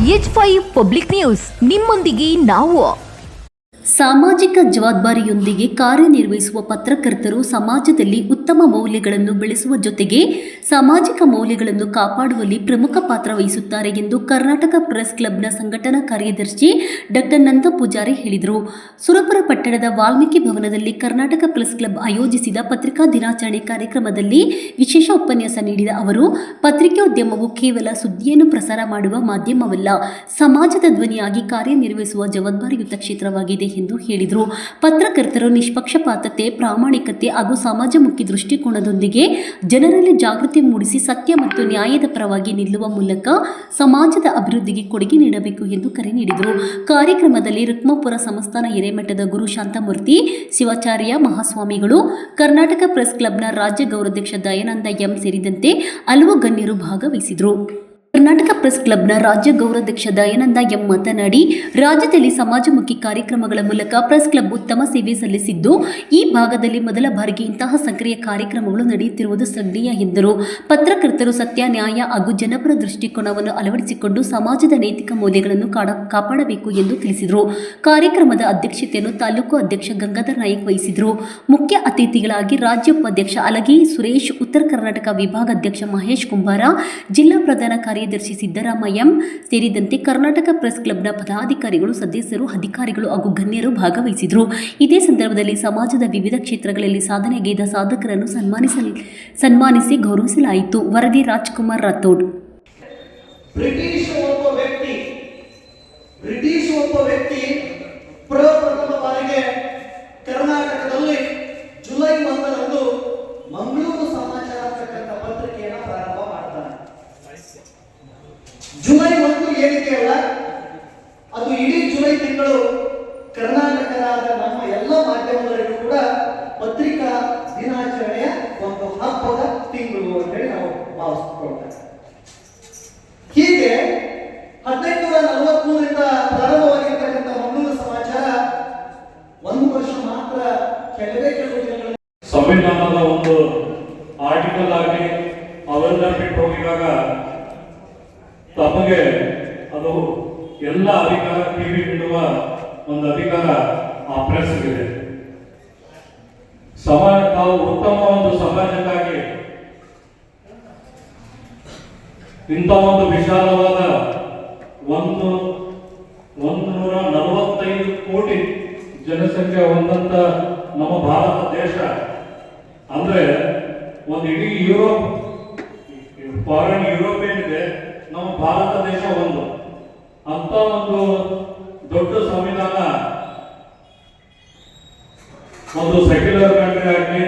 H5 public news ನಿಮ್ಮೊಂದಿಗೆ ನಾವು. ಸಾಮಾಜಿಕ ಜವಾಬ್ದಾರಿಯೊಂದಿಗೆ ಕಾರ್ಯನಿರ್ವಹಿಸುವ ಪತ್ರಕರ್ತರು ಸಮಾಜದಲ್ಲಿ ಉತ್ತಮ ಮೌಲ್ಯಗಳನ್ನು ಬೆಳೆಸುವ ಜೊತೆಗೆ ಸಾಮಾಜಿಕ ಮೌಲ್ಯಗಳನ್ನು ಕಾಪಾಡುವಲ್ಲಿ ಪ್ರಮುಖ ಪಾತ್ರ ವಹಿಸುತ್ತಾರೆ ಎಂದು ಕರ್ನಾಟಕ ಪ್ರೆಸ್ ಕ್ಲಬ್ನ ಸಂಘಟನಾ ಕಾರ್ಯದರ್ಶಿ ಡಾಕ್ಟರ್ ನಂದ ಪೂಜಾರಿ ಹೇಳಿದರು. ಸುರಪುರ ಪಟ್ಟಣದ ವಾಲ್ಮೀಕಿ ಭವನದಲ್ಲಿ ಕರ್ನಾಟಕ ಪ್ರೆಸ್ ಕ್ಲಬ್ ಆಯೋಜಿಸಿದ ಪತ್ರಿಕಾ ದಿನಾಚರಣೆ ಕಾರ್ಯಕ್ರಮದಲ್ಲಿ ವಿಶೇಷ ಉಪನ್ಯಾಸ ನೀಡಿದ ಅವರು, ಪತ್ರಿಕೋದ್ಯಮವು ಕೇವಲ ಸುದ್ದಿಯನ್ನು ಪ್ರಸಾರ ಮಾಡುವ ಮಾಧ್ಯಮವಲ್ಲ, ಸಮಾಜದ ಧ್ವನಿಯಾಗಿ ಕಾರ್ಯನಿರ್ವಹಿಸುವ ಜವಾಬ್ದಾರಿಯುತ ಕ್ಷೇತ್ರವಾಗಿದೆ ಎಂದು ಹೇಳಿದರು. ಪತ್ರಕರ್ತರು ನಿಷ್ಪಕ್ಷಪಾತತೆ, ಪ್ರಾಮಾಣಿಕತೆ ಹಾಗೂ ಸಮಾಜಮುಖಿ ದೃಷ್ಟಿಕೋನದೊಂದಿಗೆ ಜನರಲ್ಲಿ ಜಾಗೃತಿ ಮೂಡಿಸಿ ಸತ್ಯ ಮತ್ತು ನ್ಯಾಯದ ಪರವಾಗಿ ನಿಲ್ಲುವ ಮೂಲಕ ಸಮಾಜದ ಅಭಿವೃದ್ಧಿಗೆ ಕೊಡುಗೆ ನೀಡಬೇಕು ಎಂದು ಕರೆ ನೀಡಿದರು. ಕಾರ್ಯಕ್ರಮದಲ್ಲಿ ರುಕ್ಮಾಪುರ ಸಂಸ್ಥಾನ ಹಿರೇಮಠದ ಗುರು ಶಾಂತಮೂರ್ತಿ, ಶಿವಾಚಾರ್ಯ ಮಹಾಸ್ವಾಮಿಗಳು, ಕರ್ನಾಟಕ ಪ್ರೆಸ್ ಕ್ಲಬ್ನ ರಾಜ್ಯ ಗೌರವಾಧ್ಯಕ್ಷ ದಯಾನಂದ ಎಂ ಸೇರಿದಂತೆ ಹಲವು ಗಣ್ಯರು ಭಾಗವಹಿಸಿದರು. ಕರ್ನಾಟಕ ಪ್ರೆಸ್ ಕ್ಲಬ್ನ ರಾಜ್ಯ ಗೌರವಾಧ್ಯಕ್ಷ ದಯಾನಂದ ಎಂ ಮಾತನಾಡಿ, ರಾಜ್ಯದಲ್ಲಿ ಸಮಾಜಮುಖಿ ಕಾರ್ಯಕ್ರಮಗಳ ಮೂಲಕ ಪ್ರೆಸ್ ಕ್ಲಬ್ ಉತ್ತಮ ಸೇವೆ ಸಲ್ಲಿಸಿದ್ದು, ಈ ಭಾಗದಲ್ಲಿ ಮೊದಲ ಬಾರಿಗೆ ಇಂತಹ ಸಕ್ರಿಯ ಕಾರ್ಯಕ್ರಮಗಳು ನಡೆಯುತ್ತಿರುವುದು ಶ್ಲಾಘನೀಯ ಎಂದರು. ಪತ್ರಕರ್ತರು ಸತ್ಯ, ನ್ಯಾಯ ಹಾಗೂ ಜನಪರ ದೃಷ್ಟಿಕೋನವನ್ನು ಅಳವಡಿಸಿಕೊಂಡು ಸಮಾಜದ ನೈತಿಕ ಮೌಲ್ಯಗಳನ್ನು ಕಾಪಾಡಬೇಕು ಎಂದು ತಿಳಿಸಿದರು. ಕಾರ್ಯಕ್ರಮದ ಅಧ್ಯಕ್ಷತೆಯನ್ನು ತಾಲೂಕು ಅಧ್ಯಕ್ಷ ಗಂಗಾಧರ್ ನಾಯಕ್ ವಹಿಸಿದರು. ಮುಖ್ಯ ಅತಿಥಿಗಳಾಗಿ ರಾಜ್ಯ ಉಪಾಧ್ಯಕ್ಷ ಅಲಗಿ ಸುರೇಶ್, ಉತ್ತರ ಕರ್ನಾಟಕ ವಿಭಾಗಾಧ್ಯಕ್ಷ ಮಹೇಶ್ ಕುಂಬಾರ, ಜಿಲ್ಲಾ ಪ್ರಧಾನ ಕಾರ್ಯದರ್ಶಿ ಸಿದ್ದರಾಮಯ್ಯ ಸೇರಿದಂತೆ ಕರ್ನಾಟಕ ಪ್ರೆಸ್ ಕ್ಲಬ್ನ ಪದಾಧಿಕಾರಿಗಳು, ಸದಸ್ಯರು, ಅಧಿಕಾರಿಗಳು ಹಾಗೂ ಗಣ್ಯರು ಭಾಗವಹಿಸಿದರು. ಇದೇ ಸಂದರ್ಭದಲ್ಲಿ ಸಮಾಜದ ವಿವಿಧ ಕ್ಷೇತ್ರಗಳಲ್ಲಿ ಸಾಧನೆಗೈದ ಸಾಧಕರನ್ನು ಸನ್ಮಾನಿಸಿ ಗೌರವಿಸಲಾಯಿತು. ವರದಿ ರಾಜ್ಕುಮಾರ್ ರಾಥೋಡ್. ಬ್ರಿಟಿಷ್ ಒಬ್ಬ ವ್ಯಕ್ತಿ ಪ್ರಪ್ರಥಮ ಬಾರಿಗೆ ಕರ್ನಾಟಕದಲ್ಲಿ ಜುಲೈ 1ರಂದು ಮಂಗಳೂರು ಸಮಾಚಾರ ಅಂತಕ್ಕಂಥ ಪತ್ರಿಕೆಯನ್ನು ಪ್ರಾರಂಭ ಮಾಡ್ತಾನೆ. ಜುಲೈ 1 ಏನಿದೆ ಅಲ್ಲ, ಅದು ಇಡೀ ಜುಲೈ ತಿಂಗಳು ಕರ್ನಾಟಕದ ನಮ್ಮ ಎಲ್ಲ ಮಾಧ್ಯಮದವರಿಗೂ ಕೂಡ ಪತ್ರಿಕಾ ದಿನಾಚರಣೆಯ ಒಂದು ಹಬ್ಬದ ತಿಂಗಳು ಅಂತ ಹೇಳಿ ನಾವು ಭಾವಿಸಿಕೊಳ್ತೇವೆ. ಹೀಗೆ 1843ರಿಂದ ಪ್ರಾರಂಭವಾಗಿರ್ತಕ್ಕಂಥ ಮಂಗಳೂರು ಸಮಾಚಾರ ಒಂದು ವರ್ಷ ಮಾತ್ರ ಕೆಲವೇ ದಿನಗಳು ಸಂವಿಧಾನದ ಒಂದು ಆರ್ಟಿಕಲ್ ಆಗಿ ಅವೆಲ್ಲ ಬಿಟ್ಟು ಹೋಗಿದಾಗ ತಮಗೆ ಅದು ಎಲ್ಲ ಅಧಿಕಾರ ಟಿವಿ ಬಿಡುವ ಒಂದು ಅಧಿಕಾರ ಆ ಪ್ರೆಸ್ಗಿದೆ. ತಾವು ಉತ್ತಮ ಒಂದು ಸಮಾಜಕ್ಕಾಗಿ ಇಂಥ ಒಂದು ವಿಶಾಲವಾದ 145 ಕೋಟಿ ಜನಸಂಖ್ಯೆ ಹೊಂದಂತ ನಮ್ಮ ಭಾರತ ದೇಶ ಅಂದ್ರೆ ಒಂದು ಇಡೀ ಯುರೋಪ್, ಫಾರಿನ್ ಯುರೋಪ್ ಏನಿದೆ, ನಮ್ಮ ಭಾರತ ದೇಶ ಒಂದು ಅಂತ ಒಂದು ದೊಡ್ಡ ಸಂವಿಧಾನ ಒಂದು ಸೆಕ್ಯುಲರ್ ಕಂಟ್ರಿ ಆಗಲಿ